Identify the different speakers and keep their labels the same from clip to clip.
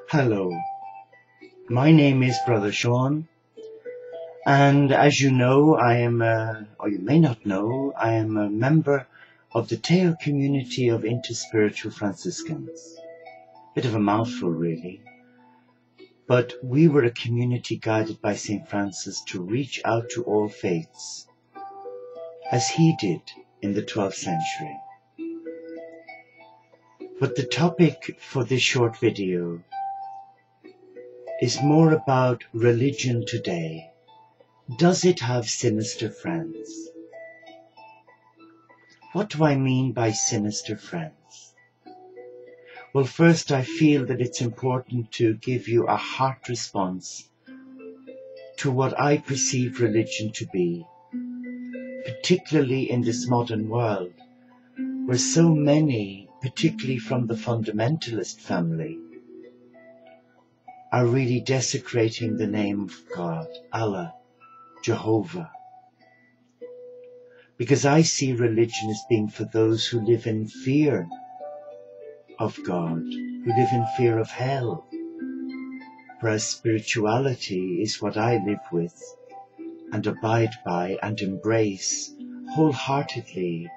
Speaker 1: Hello, my name is Brother Sean, and as you know, or you may not know, I am a member of the Teo community of interspiritual Franciscans. Bit of a mouthful, really, but we were a community guided by St. Francis to reach out to all faiths, as he did in the 12th century. But the topic for this short video is more about religion today. Does it have sinister friends? What do I mean by sinister friends? Well, first, I feel that it's important to give you a heart response to what I perceive religion to be, particularly in this modern world, where so many, particularly from the fundamentalist family, are really desecrating the name of God, Allah, Jehovah. Because I see religion as being for those who live in fear of God, who live in fear of hell. Whereas spirituality is what I live with and abide by and embrace wholeheartedly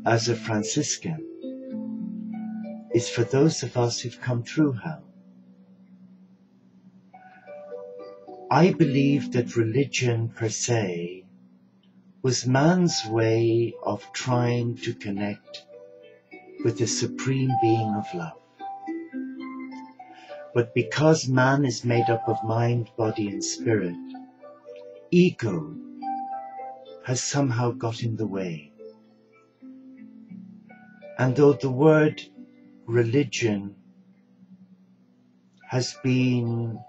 Speaker 1: as a Franciscan. It's for those of us who've come through hell. I believe that religion per se was man's way of trying to connect with the supreme being of love. But because man is made up of mind, body and spirit, ego has somehow got in the way. And though the word religion has been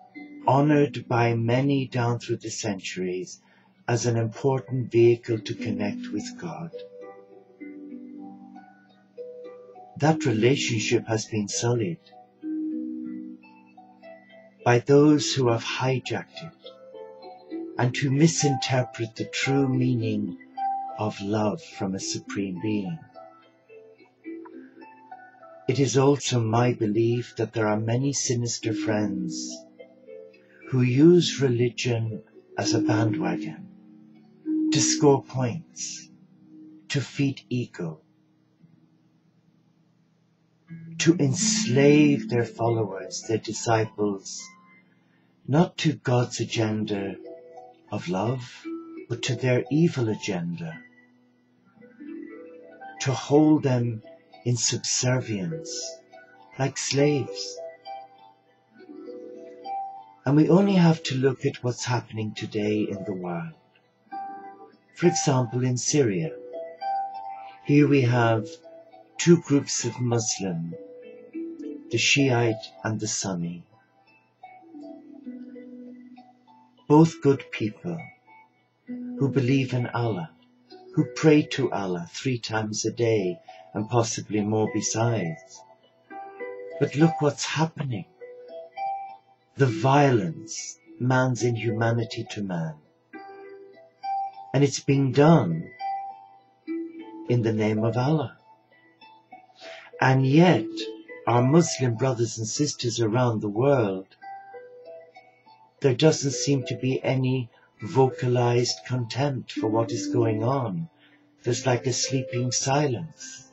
Speaker 1: honored by many down through the centuries as an important vehicle to connect with God, that relationship has been sullied by those who have hijacked it and who misinterpret the true meaning of love from a supreme being. It is also my belief that there are many sinister friends who use religion as a bandwagon to score points, to feed ego, to enslave their followers, their disciples, not to God's agenda of love, but to their evil agenda, to hold them in subservience, like slaves. And we only have to look at what's happening today in the world. For example, in Syria, here we have two groups of Muslim, the Shiite and the Sunni, both good people who believe in Allah, who pray to Allah 3 times a day and possibly more besides. But look what's happening. The violence, man's inhumanity to man. And it's being done in the name of Allah. And yet, our Muslim brothers and sisters around the world, there doesn't seem to be any vocalized contempt for what is going on. There's like a sleeping silence,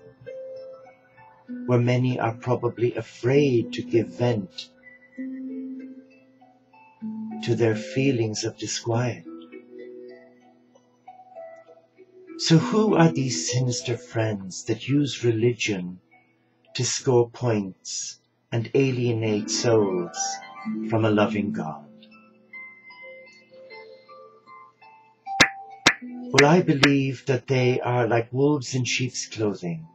Speaker 1: where many are probably afraid to give vent to their feelings of disquiet. So who are these sinister friends that use religion to score points and alienate souls from a loving God? Well, I believe that they are like wolves in sheep's clothing.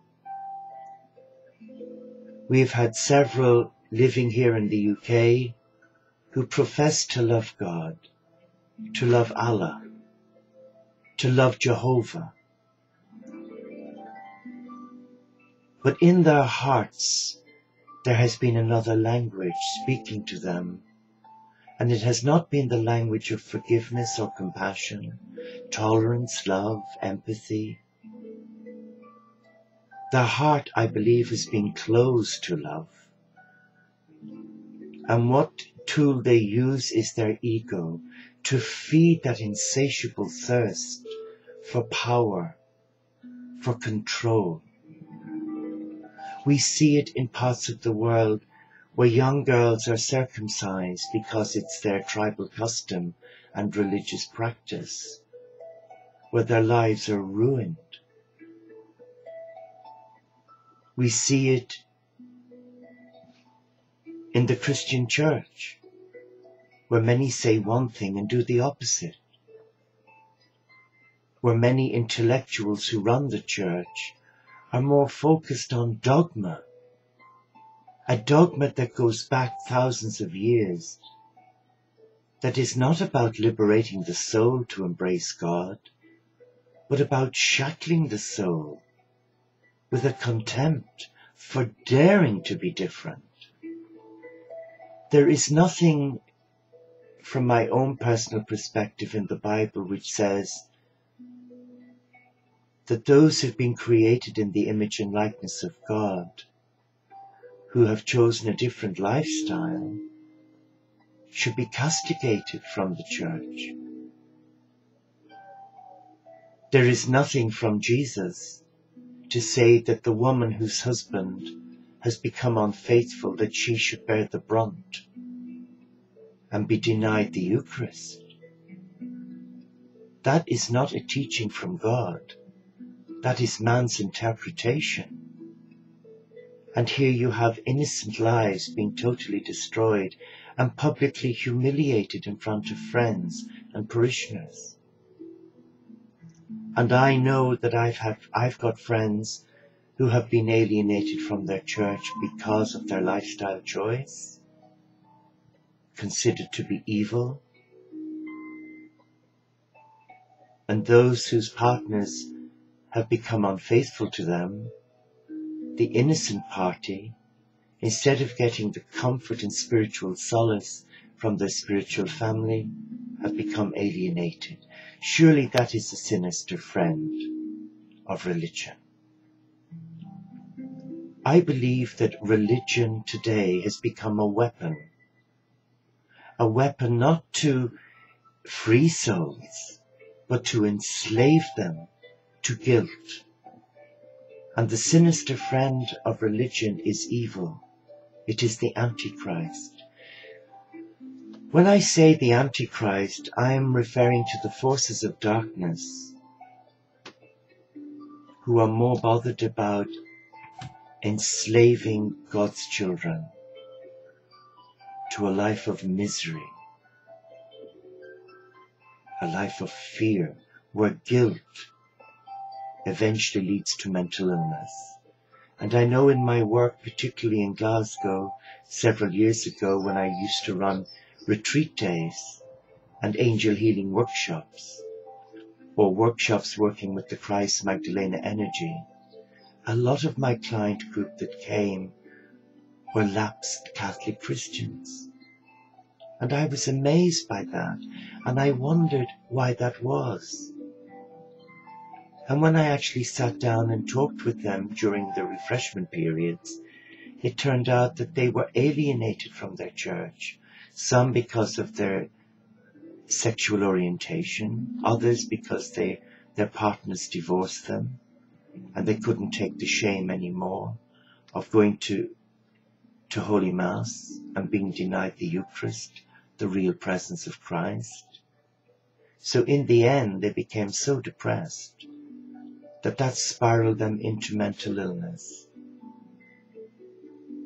Speaker 1: We've had several living here in the UK who profess to love God, to love Allah, to love Jehovah. But in their hearts, there has been another language speaking to them, and it has not been the language of forgiveness or compassion, tolerance, love, empathy. Their heart, I believe, has been closed to love. And what tool they use is their ego to feed that insatiable thirst for power, for control. We see it in parts of the world where young girls are circumcised because it's their tribal custom and religious practice, where their lives are ruined. We see it in the Christian church, where many say one thing and do the opposite, where many intellectuals who run the church are more focused on dogma, a dogma that goes back thousands of years, that is not about liberating the soul to embrace God, but about shackling the soul with a contempt for daring to be different. There is nothing from my own personal perspective in the Bible which says that those who've been created in the image and likeness of God, who have chosen a different lifestyle, should be castigated from the church. There is nothing from Jesus to say that the woman whose husband has become unfaithful, that she should bear the brunt and be denied the Eucharist. That is not a teaching from God. That is man's interpretation. And here you have innocent lives being totally destroyed and publicly humiliated in front of friends and parishioners. And I know that I've got friends who have been alienated from their church because of their lifestyle choice, considered to be evil, and those whose partners have become unfaithful to them. The innocent party, instead of getting the comfort and spiritual solace from their spiritual family, have become alienated. Surely that is a sinister friend of religion. I believe that religion today has become a weapon not to free souls, but to enslave them to guilt. And the sinister friend of religion is evil. It is the Antichrist. When I say the Antichrist, I am referring to the forces of darkness who are more bothered about enslaving God's children to a life of misery, a life of fear, where guilt eventually leads to mental illness. And I know in my work, particularly in Glasgow, several years ago when I used to run retreat days and angel healing workshops, or workshops working with the Christ Magdalena Energy, a lot of my client group that came were lapsed Catholic Christians. And I was amazed by that, and I wondered why that was. And when I actually sat down and talked with them during the refreshment periods, it turned out that they were alienated from their church, some because of their sexual orientation, others because their partners divorced them, and they couldn't take the shame anymore of going to Holy Mass and being denied the Eucharist, the real presence of Christ. So in the end, they became so depressed that spiraled them into mental illness,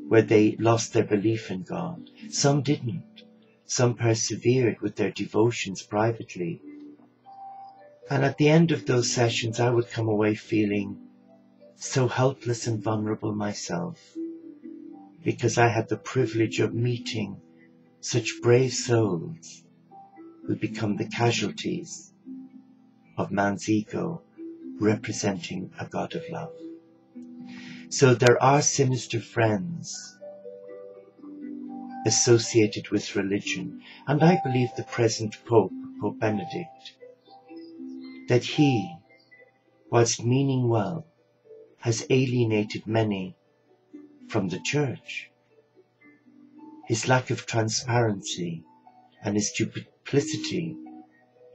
Speaker 1: where they lost their belief in God. Some didn't. Some persevered with their devotions privately. And at the end of those sessions, I would come away feeling so helpless and vulnerable myself, because I had the privilege of meeting such brave souls who become the casualties of man's ego, representing a God of love. So there are sinister friends associated with religion, and I believe the present Pope, Pope Benedict, that he, whilst meaning well, has alienated many from the church. his lack of transparency, and his duplicity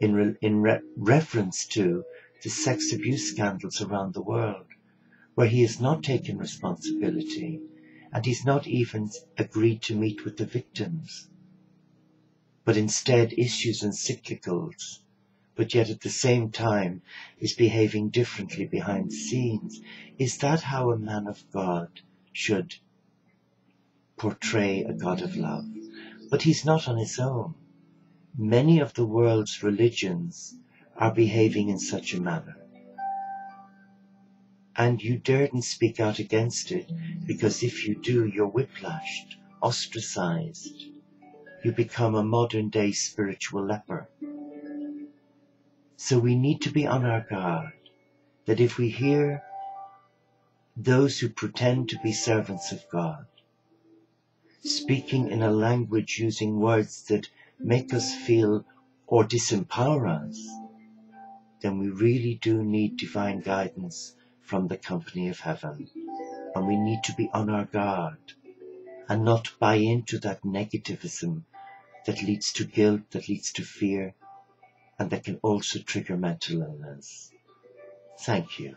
Speaker 1: in reference to the sex abuse scandals around the world, where he has not taken responsibility and he's not even agreed to meet with the victims, but instead issues encyclicals, but yet at the same time is behaving differently behind the scenes. Is that how a man of God should portray a God of love? But he's not on his own. Many of the world's religions are behaving in such a manner. And you daren't speak out against it, because if you do, you're whiplashed, ostracized. You become a modern day spiritual leper. So we need to be on our guard that if we hear those who pretend to be servants of God speaking in a language using words that make us feel or disempower us, then we really do need divine guidance from the company of heaven. And we need to be on our guard and not buy into that negativism that leads to guilt, that leads to fear, and that can also trigger mental illness. Thank you.